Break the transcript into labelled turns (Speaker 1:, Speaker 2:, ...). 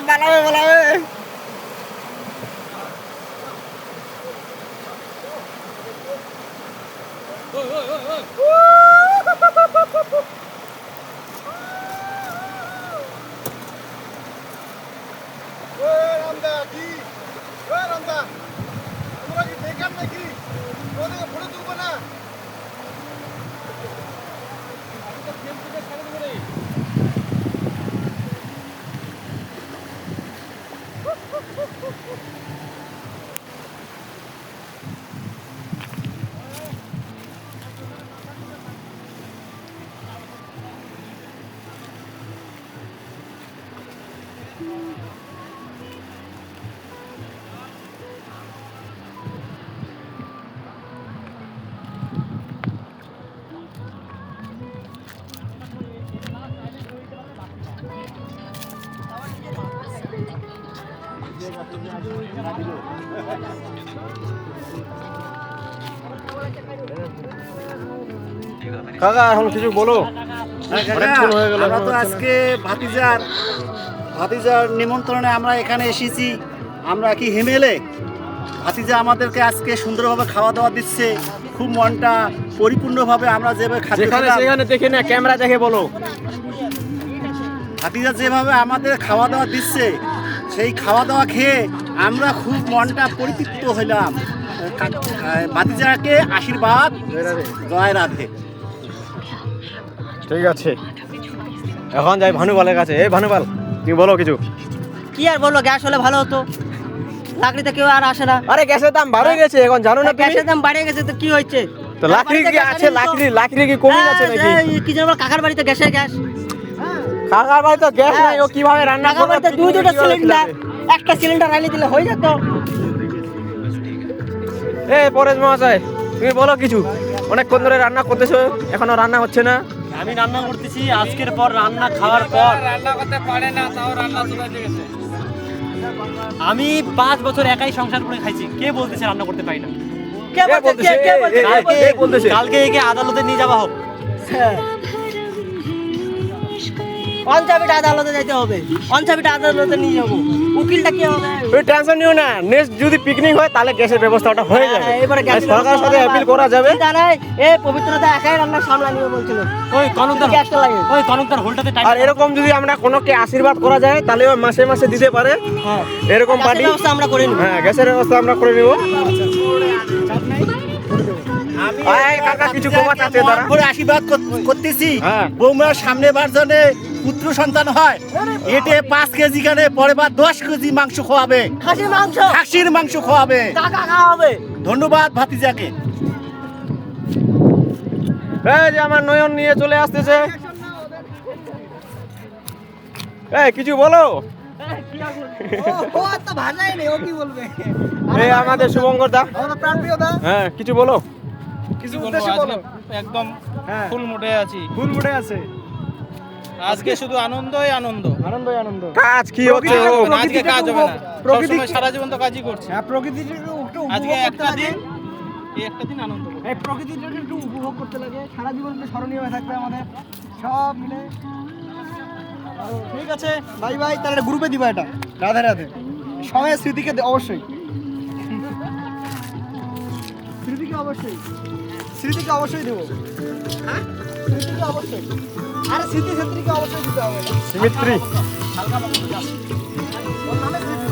Speaker 1: Balawe.
Speaker 2: কাকা এখন কিছু বলো।
Speaker 1: আমরা তো আজকে ভাতিজার নিমন্ত্রণে আমরা এখানে এসেছি। আমরা কি হেমেলে ভাতিজা আমাদেরকে আজকে সুন্দরভাবে খাওয়া দাওয়া দিচ্ছে। খুব মনটা পরিপূর্ণভাবে আমরা যেভাবে
Speaker 2: সেখানে দেখে না, ক্যামেরা দেখে বলো।
Speaker 1: ভাতিজা যেভাবে আমাদের খাওয়া দাওয়া দিচ্ছে, সেই খাওয়া দাওয়া খেয়ে আমরা খুব মনটা পরিতৃপ্ত হইলাম। ভাতিজাকে আশীর্বাদ, জয় রাধে।
Speaker 2: ঠিক আছে, এখন যাই ভানুপালের কাছে। এই ভানুপাল, তুমি বলো কিছু।
Speaker 3: কি আর বলবো, গ্যাস হলে ভালো হতো। লাকড়িতে কেউ আর আসে না।
Speaker 2: আরে গ্যাসের দাম বাড়ে গেছে এখন, জানো না?
Speaker 3: গ্যাসের দাম বাড়ে গেছে তো কি হয়েছে?
Speaker 2: তো লাকড়ি কি আছে? লাকড়ি কি কমে গেছে নাকি?
Speaker 3: কি জানো কাকার বাড়িতে গ্যাসের গ্যাস।
Speaker 2: কাকার বাড়িতে গ্যাস নাই, ও কিভাবে রান্না
Speaker 3: কাকার বাড়িতে দুটো সিলিন্ডার, একটা সিলিন্ডার আইলে দিলে হয়ে যেত।
Speaker 2: এই পরেশ মহাশয়, তুমি বলো কিছু। অনেকক্ষণ ধরে রান্না করতেছো, এখনো রান্না হচ্ছে না।
Speaker 4: আমি রান্না করতেছি, আজকের পর রান্না খাওয়ার পর
Speaker 5: রান্না করতে পারে না, তাও রান্না শুরু হয়ে গেছে।
Speaker 4: আমি 5 বছর একাই সংসার করে খাইছি। কে বলতেছে রান্না করতে পারি না?
Speaker 3: কে বলতেছে?
Speaker 4: কালকে একে আদালতে নিয়ে যাওয়া হোক।
Speaker 3: অনচাবিটা আদালতে যেতে হবে, অনচাবিটা আদালতে নিয়ে যাবো। উকিলটা কি হবে?
Speaker 2: তুই টেনশন নিও না, নেক্সট যদি পিকনিক হয় তাহলে গ্যাসের ব্যবস্থাটা হয়ে যাবে।
Speaker 3: হ্যাঁ, এবারে গ্যাসের
Speaker 2: সরকারের সাথে অ্যাপিল করা যাবে।
Speaker 3: জানাই পবিত্রতা একাই রান্না সামলা নিয়ে বলছিল।
Speaker 4: ওই কনকদার
Speaker 3: গ্যাসটা লাগে।
Speaker 4: ওই কনকদার হোলটাতে টাইট
Speaker 2: আর এরকম যদি আমরা কোনোকে আশীর্বাদ করা যায় তাহলে ও মাসে মাসে দিতে পারে।
Speaker 3: হ্যাঁ,
Speaker 2: এরকম
Speaker 3: গ্যাসের
Speaker 2: পার্টি,
Speaker 3: ব্যবস্থা আমরা করে নিব।
Speaker 2: হ্যাঁ গ্যাসের ব্যবস্থা আমরা করে নিব।
Speaker 1: আমি
Speaker 2: এই কাকা কিছু কমাত আছে তারা।
Speaker 1: করে আশীর্বাদ করতেছি
Speaker 2: হ্যাঁ।
Speaker 1: বৌমার সামনে বার জনে পুত্র সন্তান হয়, এটে 5 কেজি গানে পরে বার 10 কেজি মাংস খাওয়াবে,
Speaker 3: খাসির মাংস
Speaker 1: খাসির মাংস খাওয়াবে।
Speaker 3: কাকা খাওয়াবে।
Speaker 1: ধন্যবাদ ভাতিজাকে।
Speaker 2: এই যে আমার নয়ন নিয়ে চলে আসতেছে। এই কিছু বলো।
Speaker 3: ও তো ভাষাই নেই, ও কি বলবে?
Speaker 2: এই আমাদের শুভঙ্কর দা,
Speaker 3: আমাদের প্রাণপ্রিয় দা
Speaker 2: হ্যাঁ কিছু বলো।
Speaker 5: কিছু একদম ফুল মুডে আছি।
Speaker 2: ফুল ফুটে আছে,
Speaker 5: আজকে শুধু আনন্দই আনন্দ।
Speaker 2: আনন্দই আনন্দ। কাজ কি হচ্ছে? ও
Speaker 5: আজকে কাজ হবে না, সবসময় সারা জীবন তো কাজই করছি।
Speaker 3: হ্যাঁ, প্রকৃতির একটু
Speaker 5: আজকে একটা দিন, এই একটা দিন আনন্দ করব।
Speaker 3: এই প্রকৃতিটাকে একটু উপভোগ করতে লাগে, সারা জীবন স্মরণীয় হয়ে থাকবে আমাদের সব মিলে। ঠিক আছে ভাই ভাই, তাহলে গ্রুপে দিবা এটা। রাধে রাধে। সবাই স্মৃতিকে অবশ্যই, স্মৃতিকে অবশ্যই, স্মৃতিকে অবশ্যই দেবো। হ্যাঁ, স্মৃতিকে অবশ্যই। আরে স্মৃতিকে অবশ্যই দিতে হবে।
Speaker 2: সিমিত্রি।
Speaker 3: ওর নামে স্মৃতি।